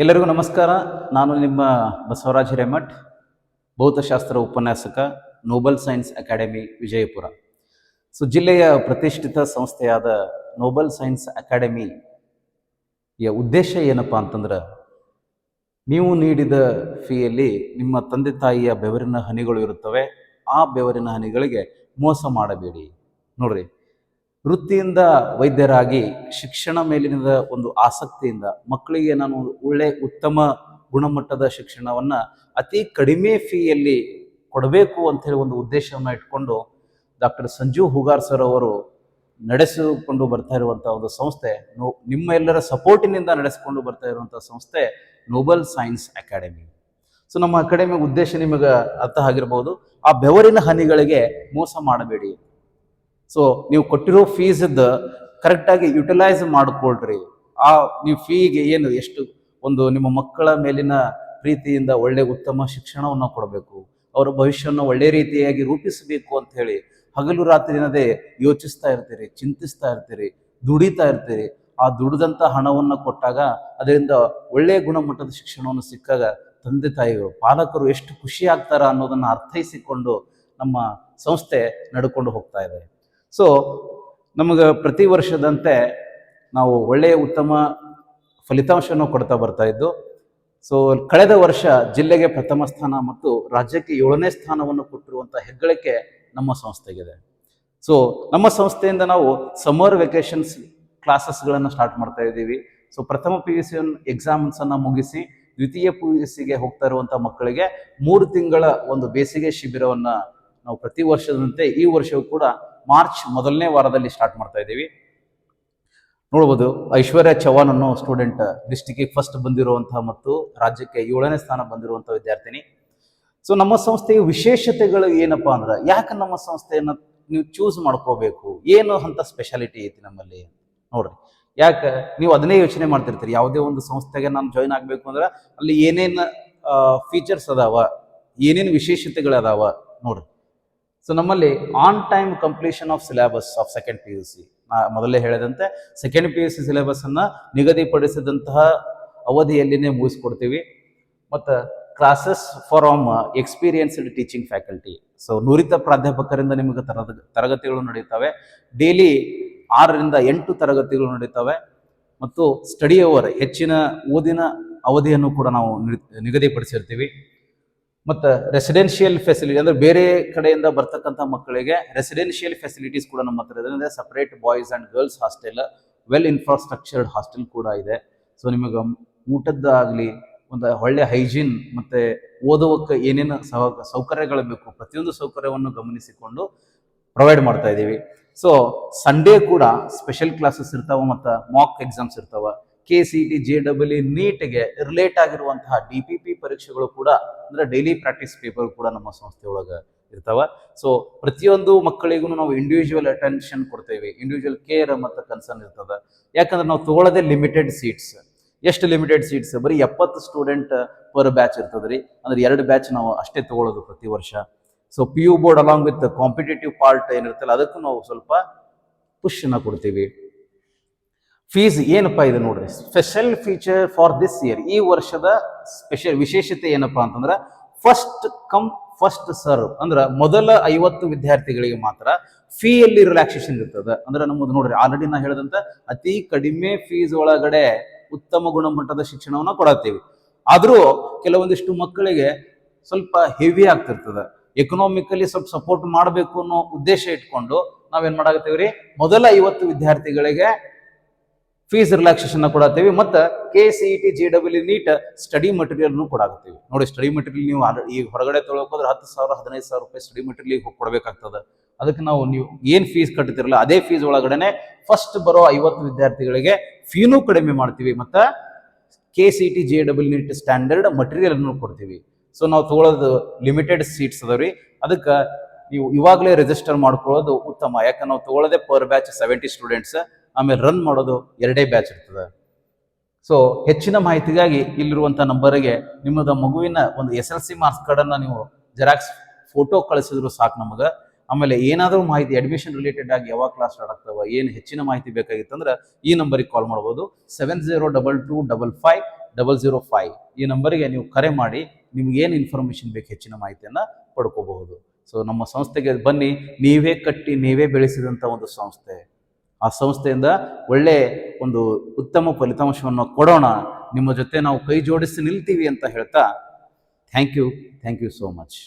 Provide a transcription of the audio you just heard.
ಎಲ್ಲರಿಗೂ ನಮಸ್ಕಾರ. ನಾನು ನಿಮ್ಮ ಬಸವರಾಜ ಹಿರೇಮಠ್, ಭೌತಶಾಸ್ತ್ರ ಉಪನ್ಯಾಸಕ, ನೋಬಲ್ ಸೈನ್ಸ್ ಅಕಾಡೆಮಿ ವಿಜಯಪುರ. ಜಿಲ್ಲೆಯ ಪ್ರತಿಷ್ಠಿತ ಸಂಸ್ಥೆಯಾದ ನೋಬಲ್ ಸೈನ್ಸ್ ಅಕಾಡೆಮಿಯ ಉದ್ದೇಶ ಏನಪ್ಪ ಅಂತಂದ್ರೆ, ನೀವು ನೀಡಿದ ಫೀಯಲ್ಲಿ ನಿಮ್ಮ ತಂದೆ ತಾಯಿಯ ಬೆವರಿನ ಹನಿಗಳು ಇರುತ್ತವೆ. ಆ ಬೆವರಿನ ಹನಿಗಳಿಗೆ ಮೋಸ ಮಾಡಬೇಡಿ. ನೋಡ್ರಿ, ವೃತ್ತಿಯಿಂದ ವೈದ್ಯರಾಗಿ ಶಿಕ್ಷಣ ಮೇಲಿನ ಒಂದು ಆಸಕ್ತಿಯಿಂದ ಮಕ್ಕಳಿಗೆ ನಾನು ಉತ್ತಮ ಗುಣಮಟ್ಟದ ಶಿಕ್ಷಣವನ್ನ ಅತಿ ಕಡಿಮೆ ಫೀಯಲ್ಲಿ ಕೊಡಬೇಕು ಅಂತ ಹೇಳಿ ಒಂದು ಉದ್ದೇಶವನ್ನು ಇಟ್ಕೊಂಡು ಡಾಕ್ಟರ್ ಸಂಜು ಹುಗಾರ್ ಸರ್ ಅವರು ನಡೆಸಿಕೊಂಡು ಬರ್ತಾ ಇರುವಂತಹ ಒಂದು ಸಂಸ್ಥೆ, ನಿಮ್ಮ ಎಲ್ಲರ ಸಪೋರ್ಟಿನಿಂದ ನಡೆಸಿಕೊಂಡು ಬರ್ತಾ ಇರುವಂತಹ ಸಂಸ್ಥೆ ನೋಬಲ್ ಸೈನ್ಸ್ ಅಕಾಡೆಮಿ. ನಮ್ಮ ಅಕಾಡೆಮಿ ಉದ್ದೇಶ ನಿಮಗೆ ಅರ್ಥ ಆಗಿರ್ಬೋದು. ಆ ಬೆವರಿನ ಹನಿಗಳಿಗೆ ಮೋಸ ಮಾಡಬೇಡಿ. ನೀವು ಕೊಟ್ಟಿರೋ ಫೀಸ್ದ ಕರೆಕ್ಟಾಗಿ ಯುಟಿಲೈಸ್ ಮಾಡಿಕೊಳ್ರಿ. ನೀವು ಫೀಗೆ ಎಷ್ಟು ಒಂದು ನಿಮ್ಮ ಮಕ್ಕಳ ಮೇಲಿನ ಪ್ರೀತಿಯಿಂದ ಒಳ್ಳೆ ಉತ್ತಮ ಶಿಕ್ಷಣವನ್ನು ಕೊಡಬೇಕು, ಅವರ ಭವಿಷ್ಯವನ್ನು ಒಳ್ಳೆ ರೀತಿಯಾಗಿ ರೂಪಿಸಬೇಕು ಅಂತ ಹೇಳಿ ಹಗಲು ರಾತ್ರಿನದೇ ಯೋಚಿಸ್ತಾ ಇರ್ತೀರಿ, ಚಿಂತಿಸ್ತಾ ಇರ್ತೀರಿ, ದುಡಿತಾ ಇರ್ತೀರಿ. ಆ ದುಡಿದಂಥ ಹಣವನ್ನು ಕೊಟ್ಟಾಗ ಅದರಿಂದ ಒಳ್ಳೆಯ ಗುಣಮಟ್ಟದ ಶಿಕ್ಷಣವನ್ನು ಸಿಕ್ಕಾಗ ತಂದೆ ತಾಯಿಗಳು, ಪಾಲಕರು ಎಷ್ಟು ಖುಷಿ ಆಗ್ತಾರ ಅನ್ನೋದನ್ನು ಅರ್ಥೈಸಿಕೊಂಡು ನಮ್ಮ ಸಂಸ್ಥೆ ನಡ್ಕೊಂಡು ಹೋಗ್ತಾ ಇದೆ. ನಮಗೆ ಪ್ರತಿ ವರ್ಷದಂತೆ ನಾವು ಒಳ್ಳೆಯ ಉತ್ತಮ ಫಲಿತಾಂಶವನ್ನು ಕೊಡ್ತಾ ಬರ್ತಾ ಇದ್ದು. ಕಳೆದ ವರ್ಷ ಜಿಲ್ಲೆಗೆ ಪ್ರಥಮ ಸ್ಥಾನ ಮತ್ತು ರಾಜ್ಯಕ್ಕೆ 7ನೇ ಸ್ಥಾನವನ್ನು ಕೊಟ್ಟಿರುವಂಥ ಹೆಗ್ಗಳಿಕೆ ನಮ್ಮ ಸಂಸ್ಥೆಗಿದೆ. ನಮ್ಮ ಸಂಸ್ಥೆಯಿಂದ ನಾವು ಸಮ್ಮರ್ ವೆಕೇಶನ್ಸ್ ಕ್ಲಾಸಸ್ಗಳನ್ನು ಸ್ಟಾರ್ಟ್ ಮಾಡ್ತಾ ಇದ್ದೀವಿ. ಪ್ರಥಮ PUC ಎಕ್ಸಾಮ್ಸನ್ನು ಮುಗಿಸಿ ದ್ವಿತೀಯ PUCಗೆ ಹೋಗ್ತಾ ಇರುವಂಥ ಮಕ್ಕಳಿಗೆ 3 ತಿಂಗಳ ಒಂದು ಬೇಸಿಗೆ ಶಿಬಿರವನ್ನು ನಾವು ಪ್ರತಿ ವರ್ಷದಂತೆ ಈ ವರ್ಷವೂ ಕೂಡ ಮಾರ್ಚ್ 1ನೇ ವಾರದಲ್ಲಿ ಸ್ಟಾರ್ಟ್ ಮಾಡ್ತಾ ಇದ್ದೀವಿ. ನೋಡ್ಬೋದು, ಐಶ್ವರ್ಯ ಚೌಹಾನ್ ಅನ್ನೋ ಸ್ಟೂಡೆಂಟ್ ಡಿಸ್ಟಿಕ್ಗೆ ಫಸ್ಟ್ ಬಂದಿರುವಂತಹ ಮತ್ತು ರಾಜ್ಯಕ್ಕೆ 7ನೇ ಸ್ಥಾನ ಬಂದಿರುವಂಥ ವಿದ್ಯಾರ್ಥಿನಿ. ನಮ್ಮ ಸಂಸ್ಥೆಯ ವಿಶೇಷತೆಗಳು ಏನಪ್ಪಾ ಅಂದ್ರೆ, ಯಾಕೆ ನಮ್ಮ ಸಂಸ್ಥೆಯನ್ನು ನೀವು ಚೂಸ್ ಮಾಡ್ಕೋಬೇಕು, ಏನು ಅಂತ ಸ್ಪೆಷಾಲಿಟಿ ಐತಿ ನಮ್ಮಲ್ಲಿ ನೋಡ್ರಿ. ಯಾಕೆ ನೀವು ಅದನ್ನೇ ಯೋಚನೆ ಮಾಡ್ತಿರ್ತೀರಿ, ಯಾವುದೇ ಒಂದು ಸಂಸ್ಥೆಗೆ ನಾನು ಜಾಯಿನ್ ಆಗಬೇಕು ಅಂದ್ರೆ ಅಲ್ಲಿ ಏನೇನು ಫೀಚರ್ಸ್ ಅದಾವ, ಏನೇನು ವಿಶೇಷತೆಗಳು ಅದಾವ ನೋಡ್ರಿ. ನಮ್ಮಲ್ಲಿ on time completion of syllabus of second PUC, ಮೊದಲೇ ಹೇಳಿದಂತೆ ಸೆಕೆಂಡ್ PUC ಸಿಲೆಬಸ್ ಅನ್ನ ನಿಗದಿಪಡಿಸಿದಂತಹ ಅವಧಿಯಲ್ಲಿನೇ ಮುಗಿಸ್ಕೊಡ್ತೀವಿ. ಮತ್ತು classes from experienced teaching faculty, ನುರಿತ ಪ್ರಾಧ್ಯಾಪಕರಿಂದ ನಿಮಗೆ ತರಗತಿಗಳು ನಡೀತವೆ. ಡೈಲಿ 6ರಿಂದ 8 ತರಗತಿಗಳು ನಡೀತವೆ. ಮತ್ತು ಸ್ಟಡಿ ಅವರ್, ಹೆಚ್ಚಿನ ಓದಿನ ಅವಧಿಯನ್ನು ಕೂಡ ನಾವು ನಿಗದಿಪಡಿಸಿರ್ತೀವಿ. ಮತ್ತು ರೆಸಿಡೆನ್ಷಿಯಲ್ ಫೆಸಿಲಿಟಿ ಅಂದರೆ ಬೇರೆ ಕಡೆಯಿಂದ ಬರ್ತಕ್ಕಂಥ ಮಕ್ಕಳಿಗೆ ರೆಸಿಡೆನ್ಷಿಯಲ್ ಫೆಸಿಲಿಟೀಸ್ ಕೂಡ ನಮ್ಮ ಹತ್ರ ಇದೆ. Separate boys and girls hostel, well infrastructured hostel ಕೂಡ ಇದೆ. ನಿಮಗೆ ಊಟದ್ದಾಗಲಿ, ಒಂದು ಒಳ್ಳೆ ಹೈಜೀನ್ ಮತ್ತು ಓದುವಕ್ಕೆ ಏನೇನು ಸೌಕರ್ಯಗಳು ಬೇಕು, ಪ್ರತಿಯೊಂದು ಸೌಕರ್ಯವನ್ನು ಗಮನಿಸಿಕೊಂಡು ಪ್ರೊವೈಡ್ ಮಾಡ್ತಾ ಇದ್ದೀವಿ. ಸಂಡೇ ಕೂಡ ಸ್ಪೆಷಲ್ ಕ್ಲಾಸಸ್ ಇರ್ತಾವೆ ಮತ್ತು ಮಾಕ್ ಎಕ್ಸಾಮ್ಸ್ ಇರ್ತಾವೆ. KCET, JEE, ನೀಟ್ಗೆ ರಿಲೇಟ್ ಆಗಿರುವಂತಹ DPP ಪರೀಕ್ಷೆಗಳು ಕೂಡ, ಅಂದ್ರೆ ಡೈಲಿ ಪ್ರಾಕ್ಟೀಸ್ ಪೇಪರ್ ಕೂಡ ನಮ್ಮ ಸಂಸ್ಥೆಯೊಳಗೆ ಇರ್ತಾವ. ಪ್ರತಿಯೊಂದು ಮಕ್ಕಳಿಗೂ ನಾವು ಇಂಡಿವಿಜುವಲ್ ಅಟೆನ್ಷನ್ ಕೊಡ್ತೇವೆ, ಇಂಡಿವಿಜುವಲ್ ಕೇರ್ ಮತ್ತು ಕನ್ಸರ್ನ್ ಇರ್ತದೆ. ಯಾಕಂದ್ರೆ ನಾವು ತಗೊಳ್ಳೋದೇ ಲಿಮಿಟೆಡ್ ಸೀಟ್ಸ್. ಎಷ್ಟು ಲಿಮಿಟೆಡ್ ಸೀಟ್ಸ್? ಬರೀ 70 ಸ್ಟೂಡೆಂಟ್ ಪರ್ ಬ್ಯಾಚ್ ಇರ್ತದ್ರಿ. ಅಂದ್ರೆ 2 ಬ್ಯಾಚ್ ನಾವು ಅಷ್ಟೇ ತಗೊಳ್ಳೋದು ಪ್ರತಿ ವರ್ಷ. PU board along with competitive part ಏನಿರುತ್ತಲ್ಲ ಅದಕ್ಕೂ ನಾವು ಸ್ವಲ್ಪ ಪುಷ್ ಅನ್ನ ಕೊಡ್ತೀವಿ. ಫೀಸ್ ಏನಪ್ಪಾ ಇದೆ ನೋಡ್ರಿ, special feature for this year. ಈ ವರ್ಷದ ಸ್ಪೆಷಲ್ ವಿಶೇಷತೆ ಏನಪ್ಪಾ ಅಂತಂದ್ರೆ, ಫಸ್ಟ್ ಕಮ್ ಫಸ್ಟ್ ಸರ್ವ್. ಅಂದ್ರೆ ಮೊದಲ 50 ವಿದ್ಯಾರ್ಥಿಗಳಿಗೆ ಮಾತ್ರ ಫೀಯಲ್ಲಿ ರಿಲ್ಯಾಕ್ಸೇಷನ್ ಇರ್ತದೆ. ಅಂದ್ರೆ ನಮ್ಮದು ನೋಡ್ರಿ, ಆಲ್ರೆಡಿ ನಾ ಹೇಳಿದಂತ ಅತಿ ಕಡಿಮೆ ಫೀಸ್ ಒಳಗಡೆ ಉತ್ತಮ ಗುಣಮಟ್ಟದ ಶಿಕ್ಷಣವನ್ನ ಕೊಡತ್ತೀವಿ. ಆದ್ರೂ ಕೆಲವೊಂದಿಷ್ಟು ಮಕ್ಕಳಿಗೆ ಸ್ವಲ್ಪ ಹೆವಿ ಆಗ್ತಿರ್ತದೆ. ಎಕನಾಮಿಕಲಿ ಸ್ವಲ್ಪ ಸಪೋರ್ಟ್ ಮಾಡಬೇಕು ಅನ್ನೋ ಉದ್ದೇಶ ಇಟ್ಕೊಂಡು ನಾವೇನ್ ಮಾಡಾಕತ್ತೀವ್ರಿ, ಮೊದಲ 50 ವಿದ್ಯಾರ್ಥಿಗಳಿಗೆ ಫೀಸ್ ರಿಲ್ಯಾಕ್ಸೇಷನ್ ಕೊಡತ್ತೀವಿ. ಮತ್ತು KCET, JEE, NEET study material ಕೊಡಾಕತ್ತೀವಿ. ನೋಡಿ, ಸ್ಟಡಿ ಮಟೀರಿಯಲ್ ನೀವು ಈಗ ಹೊರಗಡೆ ತೊಗೊಳಕೋದ್ರೆ 10,000 15,000 ರೂಪಾಯಿ ಸ್ಟಡಿ ಮಟೀರಿಯಲ್ ಕೊಡಬೇಕಾಗ್ತದೆ. ಅದಕ್ಕೆ ನೀವು ಏನು ಫೀಸ್ ಕಟ್ತಿರಲ್ಲ ಅದೇ ಫೀಸ್ ಒಳಗಡೆ ಫಸ್ಟ್ ಬರೋ 50 ವಿದ್ಯಾರ್ಥಿಗಳಿಗೆ ಫೀನೂ ಕಡಿಮೆ ಮಾಡ್ತೀವಿ. ಮತ್ತು KCET, JEE, NEET standard material ಅನ್ನು ಕೊಡ್ತೀವಿ. ನಾವು ತಗೊಳ್ಳೋದು ಲಿಮಿಟೆಡ್ ಸೀಟ್ಸ್ ಅದಾವ್ರಿ. ಅದಕ್ಕೆ ನೀವು ಇವಾಗಲೇ ರಿಜಿಸ್ಟರ್ ಮಾಡ್ಕೊಳ್ಳೋದು ಉತ್ತಮ. ಯಾಕಂದ್ರೆ ನಾವು ತಗೊಳ್ಳೋದೇ ಪರ್ ಬ್ಯಾಚ್ 70 ಸ್ಟೂಡೆಂಟ್ಸ್, ಆಮೇಲೆ ರನ್ ಮಾಡೋದು 2 ಬ್ಯಾಚ್ ಇರ್ತದೆ. ಹೆಚ್ಚಿನ ಮಾಹಿತಿಗಾಗಿ ಇಲ್ಲಿರುವಂಥ ನಂಬರಿಗೆ ನಿಮ್ಮದ ಮಗುವಿನ ಒಂದು SLC ಮಾರ್ಕ್ಸ್ ಕಾರ್ಡನ್ನು ನೀವು ಜೆರಾಕ್ಸ್ ಫೋಟೋ ಕಳಿಸಿದ್ರು ಸಾಕು ನಮಗೆ. ಆಮೇಲೆ ಏನಾದರೂ ಮಾಹಿತಿ ಅಡ್ಮಿಷನ್ ರಿಲೇಟೆಡ್ ಆಗಿ ಯಾವಾಗ ಕ್ಲಾಸ್ ಸ್ಟಾರ್ಟ್ ಆಗ್ತವೆ, ಏನು ಹೆಚ್ಚಿನ ಮಾಹಿತಿ ಬೇಕಾಗಿತ್ತಂದ್ರೆ ಈ ನಂಬರಿಗೆ ಕಾಲ್ ಮಾಡ್ಬೋದು. 702255 005 ಈ ನಂಬರಿಗೆ ನೀವು ಕರೆ ಮಾಡಿ ನಿಮ್ಗೇನು ಇನ್ಫಾರ್ಮೇಷನ್ ಬೇಕು ಹೆಚ್ಚಿನ ಮಾಹಿತಿಯನ್ನು ಪಡ್ಕೋಬಹುದು. ಸೊ ನಮ್ಮ ಸಂಸ್ಥೆಗೆ ಬನ್ನಿ, ನೀವೇ ಕಟ್ಟಿ ನೀವೇ ಬೆಳೆಸಿದಂಥ ಒಂದು ಸಂಸ್ಥೆ. ಆ ಸಂಸ್ಥೆಯಿಂದ ಒಳ್ಳೆ ಒಂದು ಉತ್ತಮ ಫಲಿತಾಂಶವನ್ನು ಕೊಡೋಣ. ನಿಮ್ಮ ಜೊತೆ ನಾವು ಕೈ ಜೋಡಿಸಿ ನಿಲ್ತೀವಿ ಅಂತ ಹೇಳ್ತಾ ಥ್ಯಾಂಕ್ ಯು ಸೋ ಮಚ್.